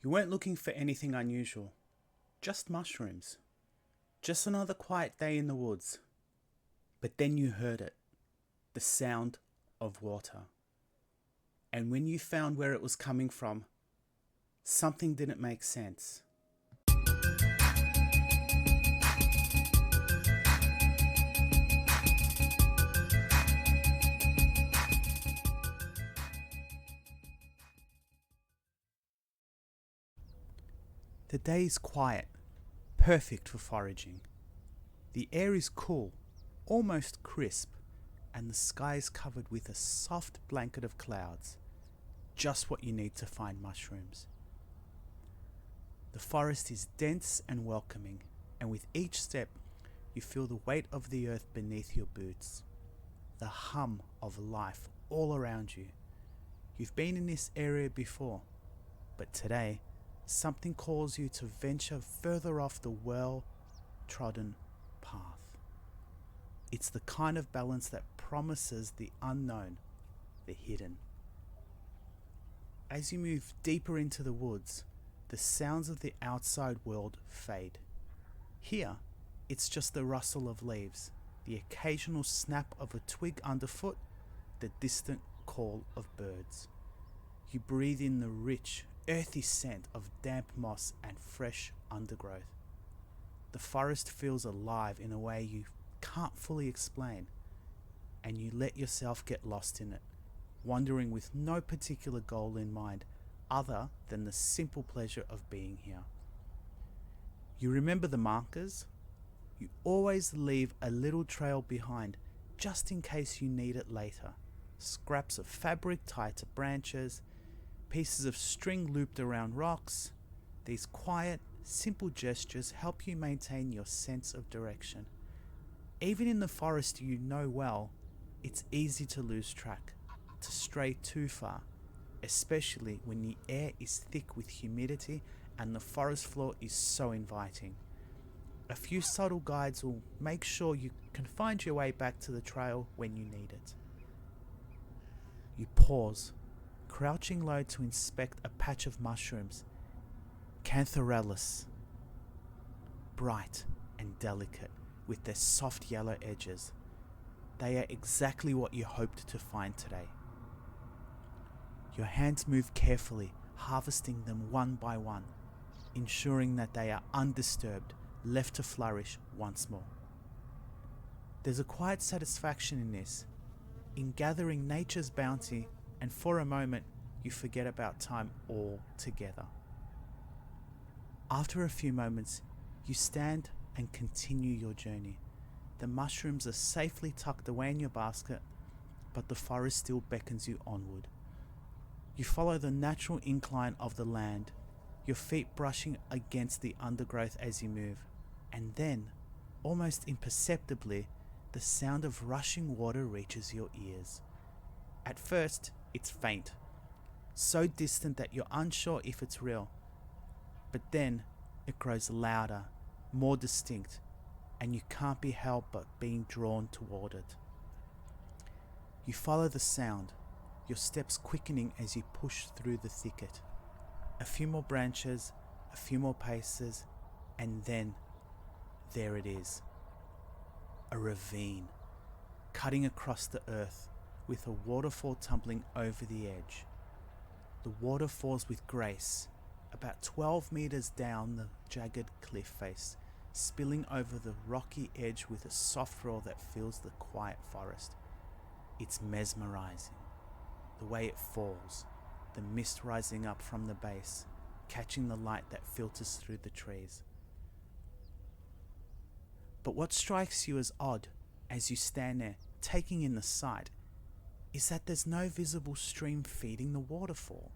You weren't looking for anything unusual, just mushrooms. Just another quiet day in the woods. But then you heard it, the sound of water. And when you found where it was coming from, something didn't make sense. The day is quiet, perfect for foraging. The air is cool, almost crisp, and the sky is covered with a soft blanket of clouds, just what you need to find mushrooms. The forest is dense and welcoming, and with each step, you feel the weight of the earth beneath your boots, the hum of life all around you. You've been in this area before, but today, something calls you to venture further off the well-trodden path. It's the kind of balance that promises the unknown, the hidden. As you move deeper into the woods, the sounds of the outside world fade. Here, it's just the rustle of leaves, the occasional snap of a twig underfoot, the distant call of birds. You breathe in the rich, earthy scent of damp moss and fresh undergrowth. The forest feels alive in a way you can't fully explain, and you let yourself get lost in it, wandering with no particular goal in mind other than the simple pleasure of being here. You remember the markers? You always leave a little trail behind just in case you need it later. Scraps of fabric tied to branches, pieces of string looped around rocks. These quiet, simple gestures help you maintain your sense of direction. Even in the forest you know well, it's easy to lose track, to stray too far, especially when the air is thick with humidity and the forest floor is so inviting. A few subtle guides will make sure you can find your way back to the trail when you need it. You pause, crouching low to inspect a patch of mushrooms, Cantharellus, bright and delicate with their soft yellow edges. They are exactly what you hoped to find today. Your hands move carefully, harvesting them one by one, ensuring that they are undisturbed, left to flourish once more. There's a quiet satisfaction in this, in gathering nature's bounty, and for a moment you forget about time altogether. After a few moments, you stand and continue your journey. The mushrooms are safely tucked away in your basket, but the forest still beckons you onward. You follow the natural incline of the land, your feet brushing against the undergrowth as you move, and then, almost imperceptibly, the sound of rushing water reaches your ears. At first, it's faint, so distant that you're unsure if it's real, but then it grows louder, more distinct, and you can't be helped but being drawn toward it. You follow the sound, your steps quickening as you push through the thicket. A few more branches, a few more paces, and then there it is. A ravine, cutting across the earth, with a waterfall tumbling over the edge. The water falls with grace, about 12 meters down the jagged cliff face, spilling over the rocky edge with a soft roar that fills the quiet forest. It's mesmerizing, the way it falls, the mist rising up from the base, catching the light that filters through the trees. But what strikes you as odd as you stand there, taking in the sight, is that there's no visible stream feeding the waterfall.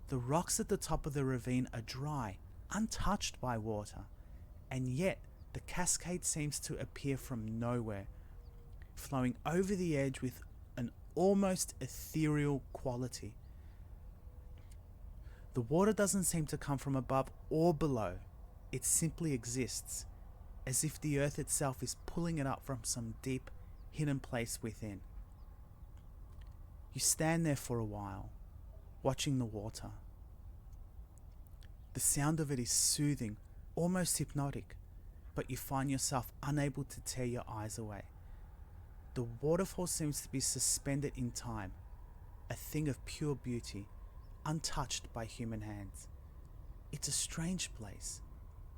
The rocks at the top of the ravine are dry, untouched by water, and yet the cascade seems to appear from nowhere, flowing over the edge with an almost ethereal quality. The water doesn't seem to come from above or below, it simply exists, as if the earth itself is pulling it up from some deep, hidden place within. You stand there for a while, watching the water. The sound of it is soothing, almost hypnotic, but you find yourself unable to tear your eyes away. The waterfall seems to be suspended in time, a thing of pure beauty, untouched by human hands. It's a strange place,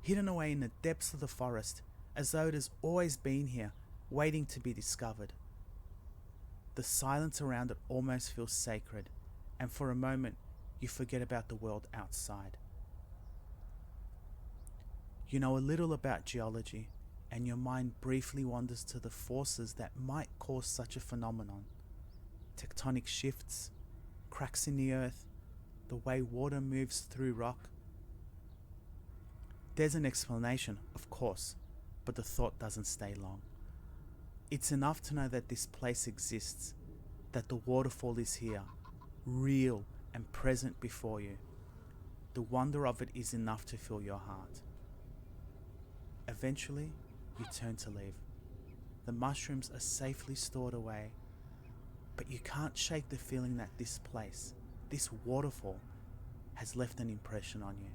hidden away in the depths of the forest, as though it has always been here, waiting to be discovered. The silence around it almost feels sacred, and for a moment you forget about the world outside. You know a little about geology, and your mind briefly wanders to the forces that might cause such a phenomenon. Tectonic shifts, cracks in the earth, the way water moves through rock. There's an explanation, of course, but the thought doesn't stay long. It's enough to know that this place exists, that the waterfall is here, real and present before you. The wonder of it is enough to fill your heart. Eventually, you turn to leave. The mushrooms are safely stored away, but you can't shake the feeling that this place, this waterfall, has left an impression on you.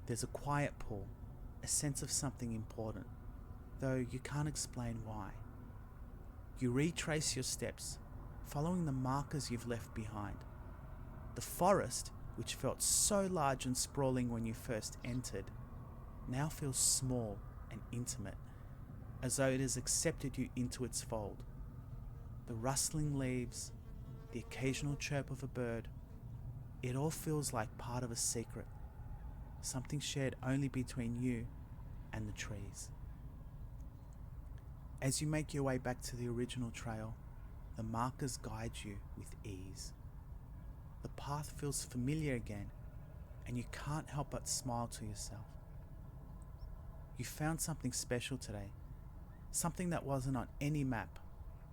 There's a quiet pull, a sense of something important, though you can't explain why. You retrace your steps, following the markers you've left behind. The forest, which felt so large and sprawling when you first entered, now feels small and intimate, as though it has accepted you into its fold. The rustling leaves, the occasional chirp of a bird, it all feels like part of a secret, something shared only between you and the trees. As you make your way back to the original trail, the markers guide you with ease. The path feels familiar again, and you can't help but smile to yourself. You found something special today, something that wasn't on any map,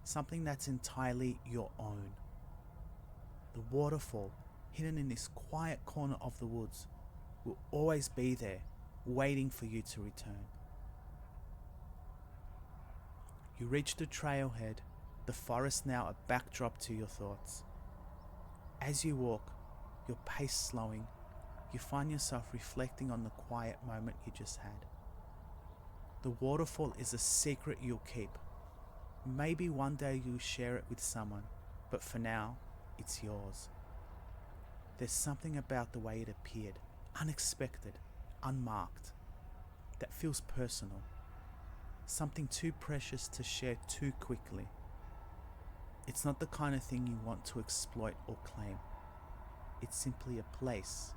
something that's entirely your own. The waterfall, hidden in this quiet corner of the woods, will always be there, waiting for you to return. You reach the trailhead, the forest now a backdrop to your thoughts. As you walk, your pace slowing, you find yourself reflecting on the quiet moment you just had. The waterfall is a secret you'll keep. Maybe one day you'll share it with someone, but for now, it's yours. There's something about the way it appeared, unexpected, unmarked, that feels personal. Something too precious to share too quickly. It's not the kind of thing you want to exploit or claim. It's simply a place,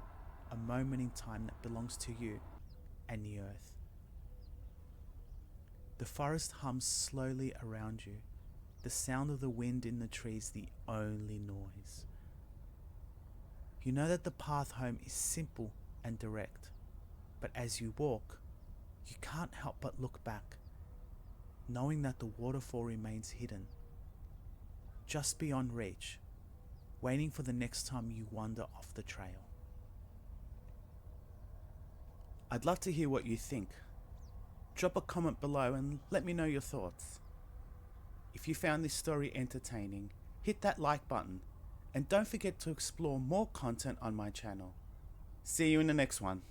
a moment in time that belongs to you and the earth. The forest hums slowly around you, the sound of the wind in the trees the only noise. You know that the path home is simple and direct, but as you walk, you can't help but look back, knowing that the waterfall remains hidden, just beyond reach, waiting for the next time you wander off the trail. I'd love to hear what you think. Drop a comment below and let me know your thoughts. If you found this story entertaining, hit that like button and don't forget to explore more content on my channel. See you in the next one.